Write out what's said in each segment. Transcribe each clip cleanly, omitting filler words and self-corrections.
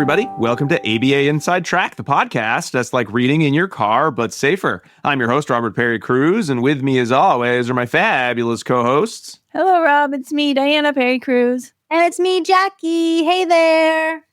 everybody. Welcome to ABA Inside Track, the podcast that's like reading in your car, but safer. I'm your host, Robert Perry Cruz, and with me, as always, are my fabulous co-hosts. Hello, Rob. It's me, Diana Perry Cruz. And it's me, Jackie. Hey there.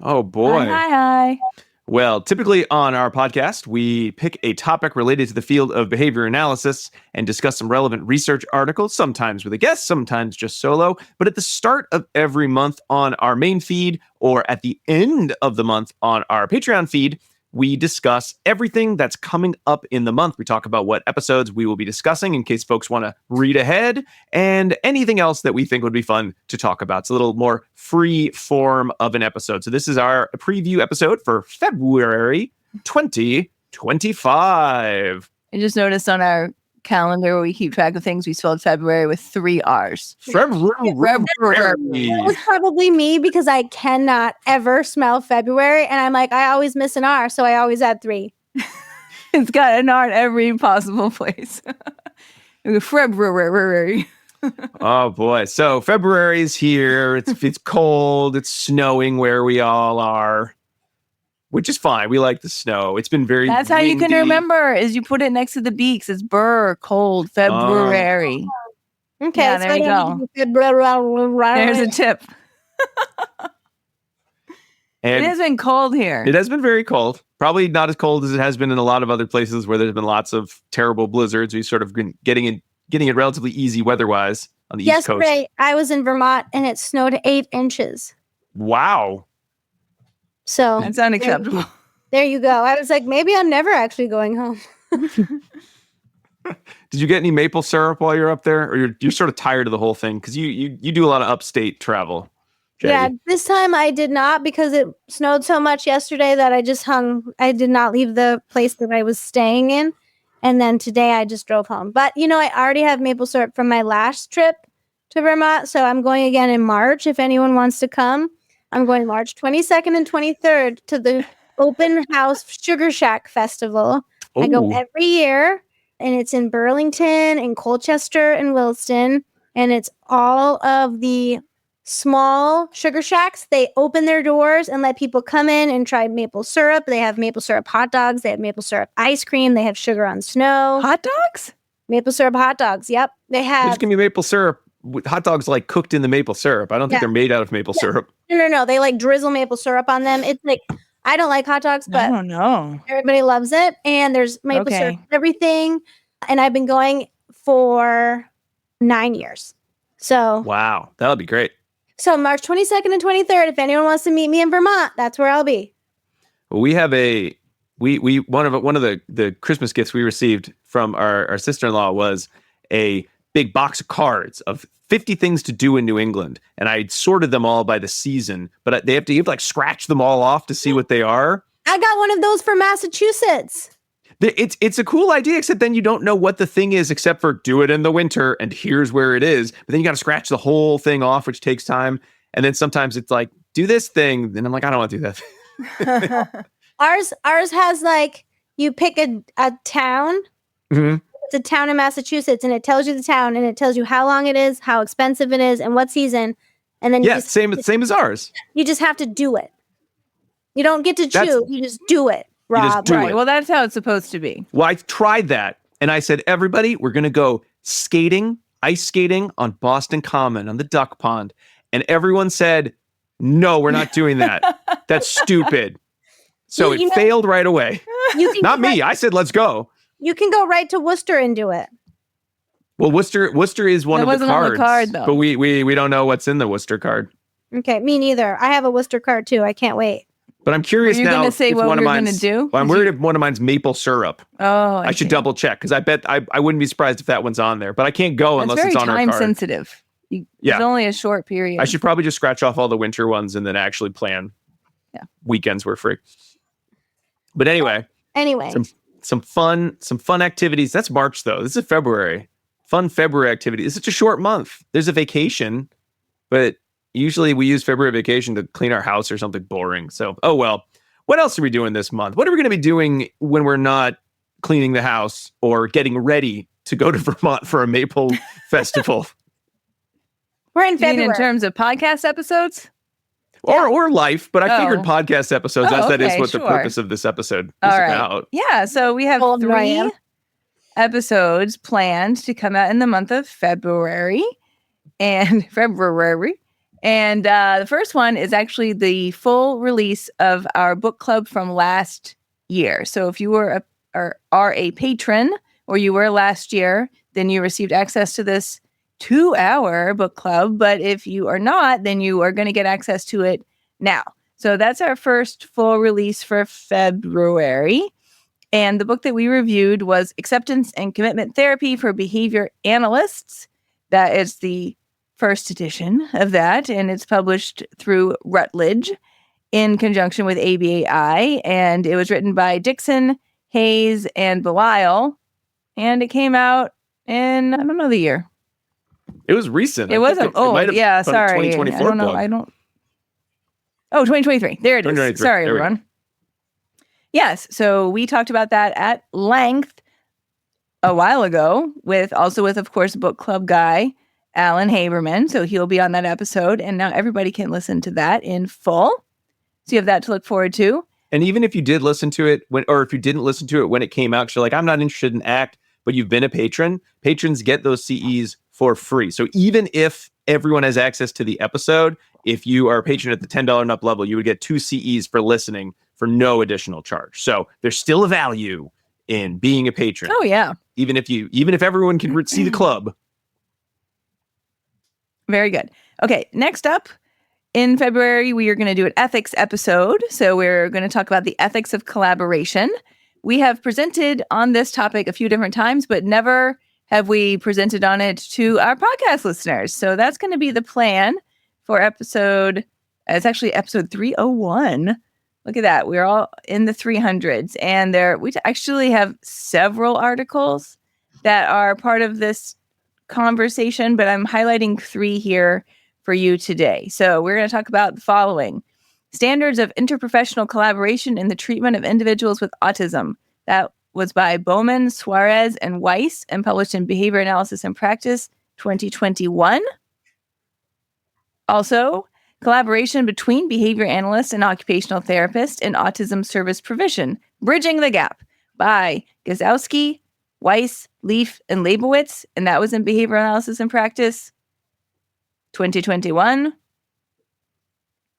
Oh, boy. Hi. Well, typically on our podcast, we pick a topic related to the field of behavior analysis and discuss some relevant research articles, sometimes with a guest, sometimes just solo. But at the start of every month on our main feed or at the end of the month on our Patreon feed, we discuss everything that's coming up in the month. We talk about what episodes we will be discussing in case folks want to read ahead and anything else that we think would be fun to talk about. It's a little more free form of an episode. So this is our preview episode for February 2025. I just noticed on our calendar where we keep track of things, we spelled February with 3 R's. February. That was probably me because I cannot ever smell February. And I'm like, I always miss an R, so I always add 3. It's got an R in every possible place. February. Oh, boy. So February's here. It's cold. It's snowing where we all are. Which is fine. We like the snow. It's been very That's how windy. you can remember is you put it next to the beaks. It's cold, February. Okay, Yeah, there you go. There's a tip. And it has been cold here. it has been very cold. Probably not as cold as it has been in a lot of other places where there's been lots of terrible blizzards. We've sort of been getting it relatively easy weather-wise on the East Coast. Yesterday, I was in Vermont and it snowed 8 inches. Wow. So That's unacceptable. there you go. I was like, maybe I'm never actually going home. Did you get any maple syrup while you're up there? Or you're sort of tired of the whole thing? Because you do a lot of upstate travel. Jay. Yeah, this time I did not because it snowed so much yesterday that I just hung. I did not leave the place that I was staying in. And then today I just drove home. But, I already have maple syrup from my last trip to Vermont. So I'm going again in March if anyone wants to come. I'm going March 22nd and 23rd to the Open House Sugar Shack Festival. Ooh. I go every year, and it's in Burlington and Colchester and Williston. And it's all of the small sugar shacks. They open their doors and let people come in and try maple syrup. They have maple syrup hot dogs. They have maple syrup ice cream. They have sugar on snow. Hot dogs? Maple syrup hot dogs. Yep. They have. Just give me maple syrup. With hot dogs like cooked in the maple syrup. I don't think they're made out of maple syrup. No. They like drizzle maple syrup on them. It's like, I don't like hot dogs, but I don't know. Everybody loves it. And there's maple syrup and everything. And I've been going for 9 years. So Wow. That'll be great. So March 22nd and 23rd, if anyone wants to meet me in Vermont, that's where I'll be. Well, we have one of the Christmas gifts we received from our sister-in-law was a big box of cards of 50 things to do in New England. And I sorted them all by the season, but you have to like scratch them all off to see what they are. I got one of those for Massachusetts. It's a cool idea, except then you don't know what the thing is, except for do it in the winter and here's where it is. But then you got to scratch the whole thing off, which takes time. And then sometimes it's like, do this thing. And I'm like, I don't want to do that. Ours has like, you pick a town. Mm-hmm. It's a town in Massachusetts, and it tells you the town, and it tells you how long it is, how expensive it is, and what season. And then same as ours. You just have to do it. You don't get to choose. You just do it, Rob. do Right. it. Well, that's how it's supposed to be. Well, I tried that, and I said, everybody, we're going to go ice skating on Boston Common on the duck pond. And everyone said, no, we're not doing that. That's stupid. So it failed right away. Not me. I said, let's go. You can go right to Worcester and do it. Well, Worcester is one of the cards. That wasn't on the card, though. But we don't know what's in the Worcester card. Okay, me neither. I have a Worcester card, too. I can't wait. But I'm curious now. You're going to say if what one we're of going mine's, to do? Well, I'm worried if one of mine's maple syrup. Oh, I should double check, because I bet I wouldn't be surprised if that one's on there. But I can't go unless it's on our card. It's very time sensitive. It's only a short period. I should probably just scratch off all the winter ones and then actually plan weekends were free. But anyway. Some fun activities. That's March, though. This is February. Fun February activity. It's such a short month. There's a vacation, but usually we use February vacation to clean our house or something boring. So, oh well. What else are we doing this month? What are we going to be doing when we're not cleaning the house or getting ready to go to Vermont for a maple festival? We're in February. In terms of podcast episodes? or life, but I figured Oh. podcast episodes, Oh, as that is okay, what the sure. purpose of this episode is All right. about. Yeah, so we have Old 3 Ryan. episodes planned to come out in the month of February. And the first one is actually the full release of our book club from last year. So if you were are a patron, or you were last year, then you received access to this 2-hour book club. But if you are not, then you are going to get access to it now. So that's our first full release for February. And the book that we reviewed was Acceptance and Commitment Therapy for Behavior Analysts. That is the first edition of that, and it's published through Routledge in conjunction with ABAI, and it was written by Dixon, Hayes, and Belisle, and it came out in, I don't know the year. It was recent. It wasn't old. Yeah, sorry. 2024 I don't know. plug. Oh, 2023. There it is. 2023. Sorry, There we go. everyone. Yes, so we talked about that at length a while ago with, of course, book club guy, Alan Haberman. So he'll be on that episode, and now everybody can listen to that in full. So you have that to look forward to. And even if you did listen to it if you didn't listen to it when it came out, 'cause you're like, I'm not interested in ACT, but you've been a patron, patrons get those CEs for free. So even if everyone has access to the episode, if you are a patron at the $10 and up level, you would get 2 CEs for listening for no additional charge. So there's still a value in being a patron. Oh, yeah. Even if everyone can see the club. Very good. Okay, next up in February, we are going to do an ethics episode. So we're going to talk about the ethics of collaboration. We have presented on this topic a few different times, but never have we presented on it to our podcast listeners. So that's going to be the plan for it's actually episode 301. Look at that. We're all in the 300s. And we actually have several articles that are part of this conversation, but I'm highlighting 3 here for you today. So we're going to talk about the following: standards of interprofessional collaboration in the treatment of individuals with autism. That was by Bowman, Suarez, and Weiss, and published in Behavior Analysis and Practice 2021. Also, collaboration between behavior analysts and occupational therapists in autism service provision, Bridging the Gap, by Gazowski, Weiss, Leaf, and Leibowitz, and that was in Behavior Analysis and Practice 2021.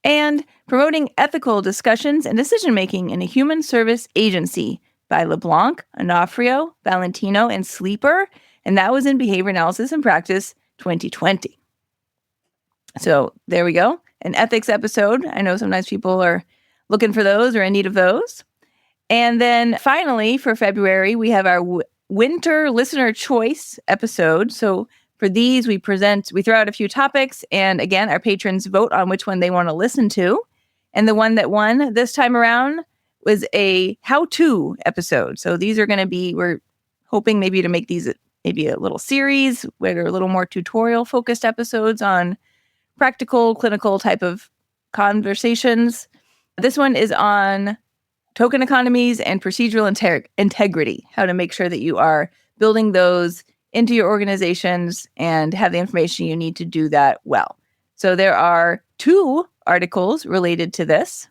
And promoting ethical discussions and decision-making in a human service agency by LeBlanc, Onofrio, Valentino, and Sleeper, and that was in Behavior Analysis and Practice 2020. So there we go. An ethics episode. I know sometimes people are looking for those or in need of those. And then finally, for February, we have our winter listener choice episode. So for these, we throw out a few topics, and again, our patrons vote on which one they want to listen to. And the one that won this time around was a how-to episode. So these are going to be, we're hoping maybe to make these maybe a little series where they're a little more tutorial-focused episodes on practical, clinical type of conversations. This one is on token economies and procedural integrity, how to make sure that you are building those into your organizations and have the information you need to do that well. So there are 2 articles related to this.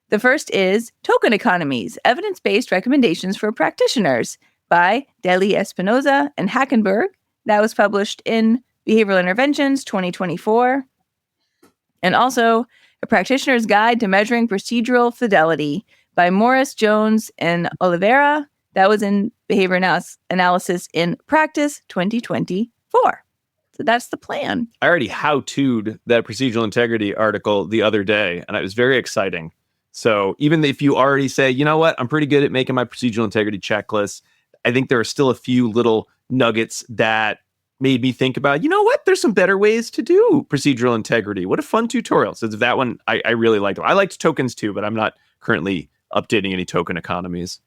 The first is Token Economies, Evidence-Based Recommendations for Practitioners by Deli Espinoza and Hackenberg. That was published in Behavioral Interventions 2024. And also A Practitioner's Guide to Measuring Procedural Fidelity by Morris, Jones, and Oliveira. That was in Behavior Analysis in Practice 2024. So that's the plan. I already how-to'd that procedural integrity article the other day, and it was very exciting. So even if you already say, you know what, I'm pretty good at making my procedural integrity checklist, I think there are still a few little nuggets that made me think about, you know what, there's some better ways to do procedural integrity. What a fun tutorial. So that one, I really liked. I liked tokens too, but I'm not currently updating any token economies.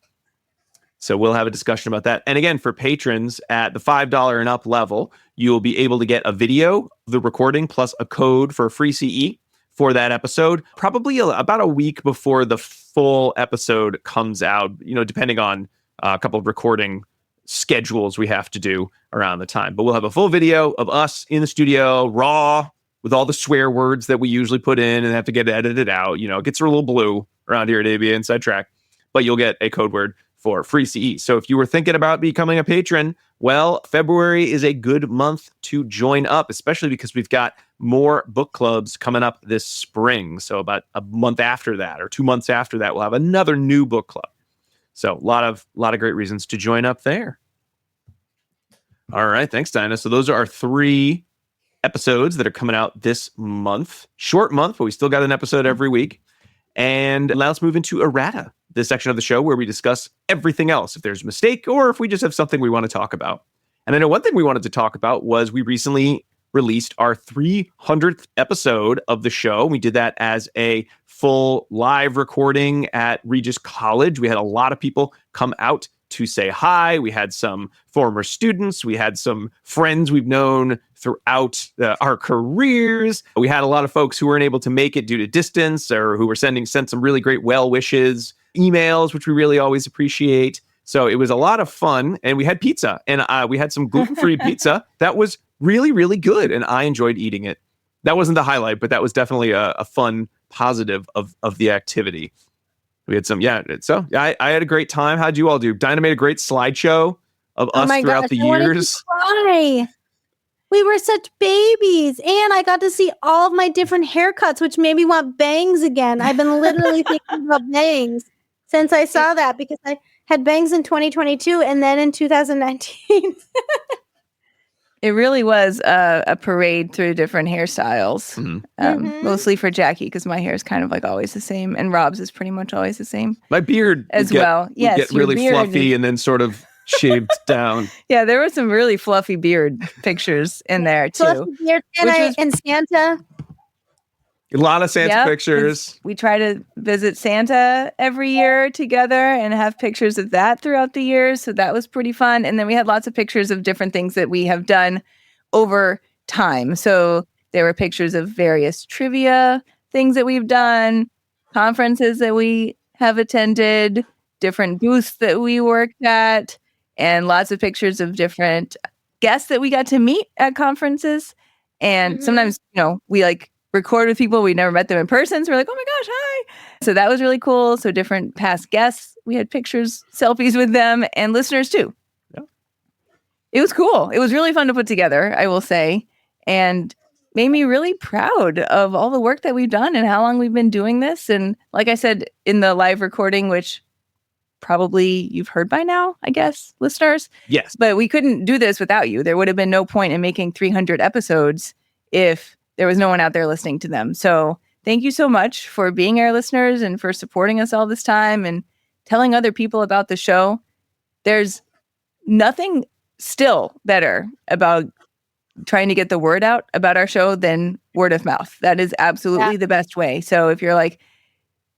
So we'll have a discussion about that. And again, for patrons at the $5 and up level, you'll be able to get a video, the recording, plus a code for a free CE for that episode, probably about a week before the full episode comes out, depending on a couple of recording schedules we have to do around the time. But we'll have a full video of us in the studio, raw, with all the swear words that we usually put in and have to get edited out. It gets a little blue around here at ABA Inside Track, but you'll get a code word for free CE. So if you were thinking about becoming a patron, well, February is a good month to join up, especially because we've got more book clubs coming up this spring. So about a month after that or 2 months after that, we'll have another new book club. So a lot of great reasons to join up there. All right. Thanks, Dinah. So those are our 3 episodes that are coming out this month. Short month, but we still got an episode every week. And now let's move into errata, this section of the show where we discuss everything else, if there's a mistake or if we just have something we want to talk about. And I know one thing we wanted to talk about was we recently released our 300th episode of the show. We did that as a full live recording at Regis College. We had a lot of people come out to say hi. We had some former students. We had some friends we've known throughout our careers. We had a lot of folks who weren't able to make it due to distance or who were sent some really great well wishes, emails, which we really always appreciate. So it was a lot of fun. And we had pizza, and we had some gluten-free pizza that was really, really good. And I enjoyed eating it. That wasn't the highlight, but that was definitely a fun positive of the activity. We had some, So I had a great time. How'd you all do? Dinah made a great slideshow of us throughout the years. Cry. We were such babies, and I got to see all of my different haircuts, which made me want bangs again. I've been literally thinking about bangs since I saw that, because I had bangs in 2022 and then in 2019. It really was a parade through different hairstyles, mostly for Jackie, because my hair is kind of like always the same, and Rob's is pretty much always the same. My beard as well. Yes, get really fluffy and then sort of shaved down. Yeah, there were some really fluffy beard pictures in there too. Fluffy beard and Santa. A lot of Santa pictures. We try to visit Santa every year together and have pictures of that throughout the years. So that was pretty fun. And then we had lots of pictures of different things that we have done over time. So there were pictures of various trivia things that we've done, conferences that we have attended, different booths that we worked at, and lots of pictures of different guests that we got to meet at conferences. And sometimes, we record with people. We never met them in person. So we're like, oh my gosh, hi. So that was really cool. So different past guests, we had pictures, selfies with them, and listeners too. Yeah. It was cool. It was really fun to put together, I will say, and made me really proud of all the work that we've done and how long we've been doing this. And like I said, in the live recording, which probably you've heard by now, I guess, listeners. Yes. But we couldn't do this without you. There would have been no point in making 300 episodes if there was no one out there listening to them. So thank you so much for being our listeners and for supporting us all this time and telling other people about the show. There's nothing still better about trying to get the word out about our show than word of mouth. That is absolutely the best way. So if you're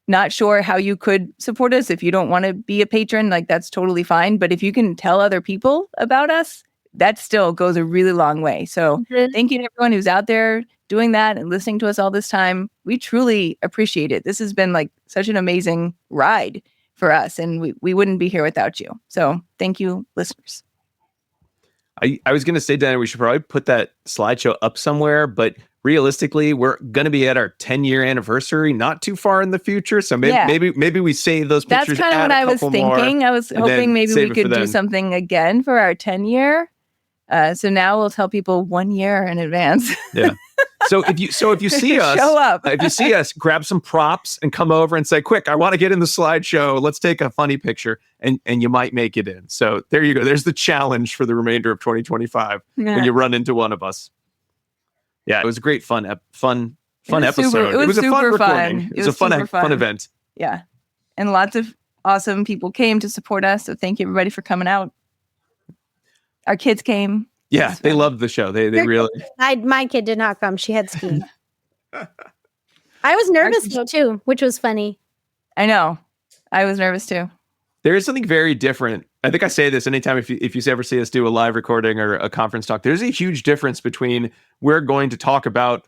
not sure how you could support us, if you don't want to be a patron, that's totally fine. But if you can tell other people about us, that still goes a really long way. So thank you to everyone who's out there doing that and listening to us all this time. We truly appreciate it. This has been such an amazing ride for us, and we wouldn't be here without you. So thank you, listeners. I was going to say, Dana, we should probably put that slideshow up somewhere, but realistically, we're going to be at our 10-year anniversary not too far in the future. So maybe we save those pictures. That's kind of what I was thinking. I was hoping maybe we could do something again for our 10-year. So now we'll tell people 1 year in advance. Yeah. So if you see us, show up. If you see us, grab some props and come over and say, quick, I want to get in the slideshow. Let's take a funny picture, and you might make it in. So there you go. There's the challenge for the remainder of 2025 when you run into one of us. Yeah, it was a great fun episode. It was a fun recording. It was a fun event. Yeah. And lots of awesome people came to support us. So thank you everybody for coming out. Our kids came. Yeah, they loved the show. They really. My kid did not come. She had ski. I was nervous though too, which was funny. I know. I was nervous too. There is something very different. I think I say this anytime if you ever see us do a live recording or a conference talk. There's a huge difference between we're going to talk about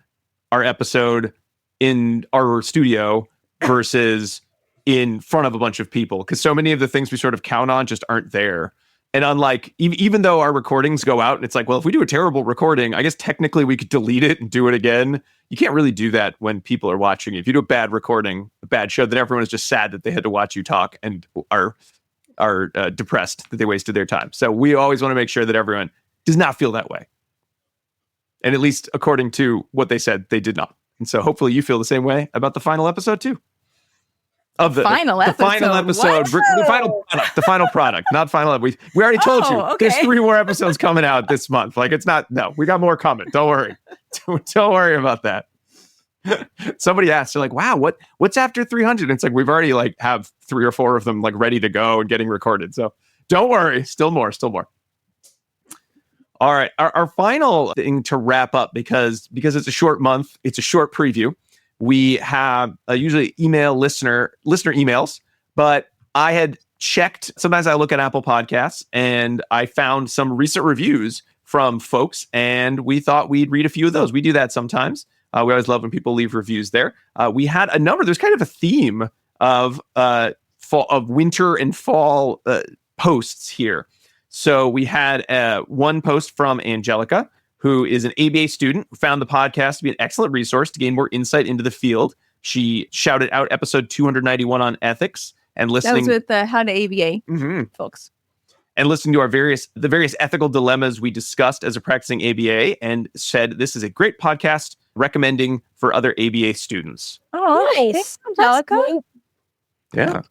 our episode in our studio versus in front of a bunch of people, because so many of the things we sort of count on just aren't there. And unlike, even though our recordings go out and it's like, well, if we do a terrible recording, I guess technically we could delete it and do it again. You can't really do that when people are watching. If you do a bad recording, a bad show, then everyone is just sad that they had to watch you talk and are depressed that they wasted their time. So we always want to make sure that everyone does not feel that way. And at least according to what they said, they did not. And so hopefully you feel the same way about the final episode too. Of the final episode, the final product, not final. We already told you there's 3 more episodes coming out this month. Like it's not, no, we got more coming. Don't worry. Don't worry about that. Somebody asked, they're like, wow, what's after 300? And it's like, we've already like have 3 or 4 of them like ready to go and getting recorded. So don't worry. Still more. All right. Our final thing to wrap up, because it's a short month, it's a short preview. We have usually listener emails, but I had checked. Sometimes I look at Apple Podcasts and I found some recent reviews from folks, and we thought we'd read a few of those. We do that sometimes. We always love when people leave reviews there. We had a number. There's kind of a theme of winter and fall posts here. So we had one post from Angelica, who is an ABA student, who found the podcast to be an excellent resource to gain more insight into the field. She shouted out episode 291 on ethics and listening. That was with the How to ABA folks. And listening to the various ethical dilemmas we discussed as a practicing ABA, and said this is a great podcast recommending for other ABA students. Oh, nice. Thanks, Angelica. Yeah.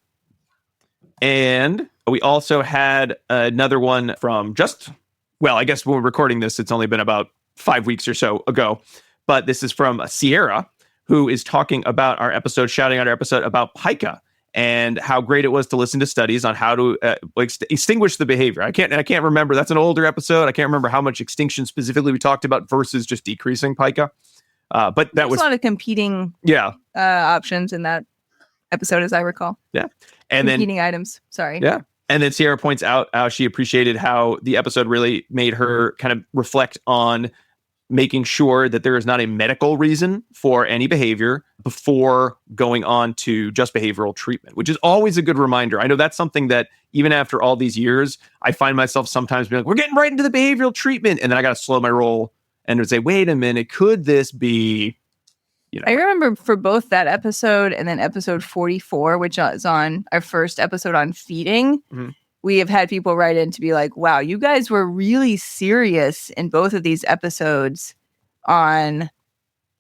And we also had another one from I guess when we're recording this, it's only been about 5 weeks or so ago. But this is from Sierra, who is talking about shouting out our episode about pica and how great it was to listen to studies on how to extinguish the behavior. I can't remember. That's an older episode. I can't remember how much extinction specifically we talked about versus just decreasing pica. But that was a lot of competing options in that episode, as I recall. Yeah. And competing items. Sorry. Yeah. And then Sierra points out how she appreciated how the episode really made her kind of reflect on making sure that there is not a medical reason for any behavior before going on to just behavioral treatment, which is always a good reminder. I know that's something that even after all these years, I find myself sometimes being like, we're getting right into the behavioral treatment. And then I got to slow my roll and say, wait a minute, could this be... I remember for both that episode and then episode 44, which is on our first episode on feeding, we have had people write in to be like, wow, you guys were really serious in both of these episodes on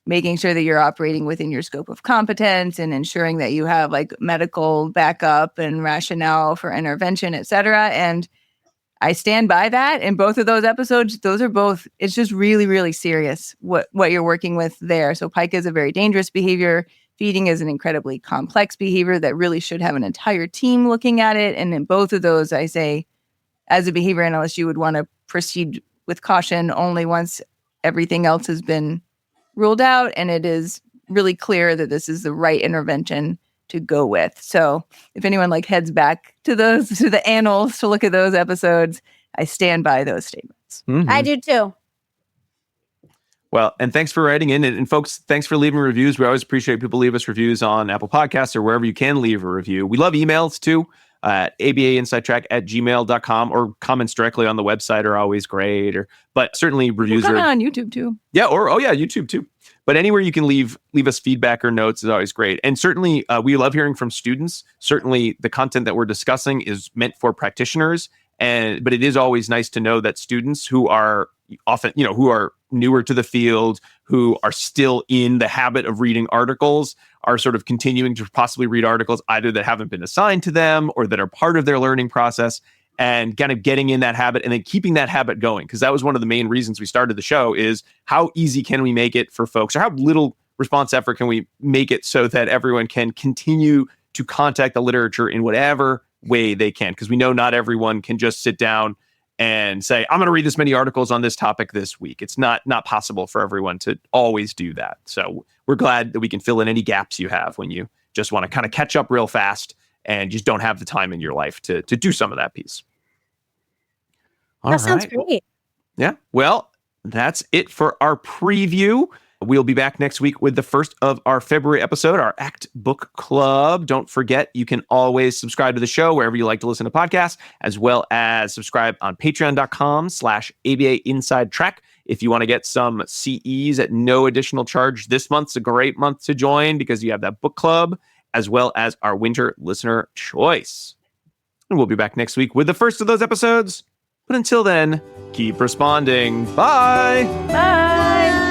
making sure that you're operating within your scope of competence and ensuring that you have like medical backup and rationale for intervention, et cetera. And I stand by that. In both of those episodes, it's just really, really serious what you're working with there. So pica is a very dangerous behavior. Feeding is an incredibly complex behavior that really should have an entire team looking at it. And in both of those, I say, as a behavior analyst, you would want to proceed with caution only once everything else has been ruled out and it is really clear that this is the right intervention to go with. So if anyone heads back to the annals to look at those episodes, I stand by those statements. Mm-hmm. I do too. Well, and thanks for writing in. And folks, thanks for leaving reviews. We always appreciate people leave us reviews on Apple Podcasts or wherever you can leave a review. We love emails too. abainsidetrack@gmail.com, or comments directly on the website are always great. But certainly reviews are on YouTube too. Yeah, YouTube too. But anywhere you can leave us feedback or notes is always great. And certainly we love hearing from students. Certainly the content that we're discussing is meant for practitioners. But it is always nice to know that students who are often, who are newer to the field, who are still in the habit of reading articles, are sort of continuing to possibly read articles either that haven't been assigned to them or that are part of their learning process, and kind of getting in that habit and then keeping that habit going. Because that was one of the main reasons we started the show, is how easy can we make it for folks, or how little response effort can we make it so that everyone can continue to contact the literature in whatever way they can. Because we know not everyone can just sit down and say, I'm going to read this many articles on this topic this week. It's not possible for everyone to always do that. So we're glad that we can fill in any gaps you have when you just want to kind of catch up real fast and just don't have the time in your life to do some of that piece. That sounds great. Yeah. Well, that's it for our preview. We'll be back next week with the first of our February episode, our ACT Book Club. Don't forget, you can always subscribe to the show wherever you like to listen to podcasts, as well as subscribe on patreon.com/ABA Inside Track. If you want to get some CEs at no additional charge, this month's a great month to join because you have that book club, as well as our winter listener choice. And we'll be back next week with the first of those episodes. But until then, keep responding. Bye. Bye.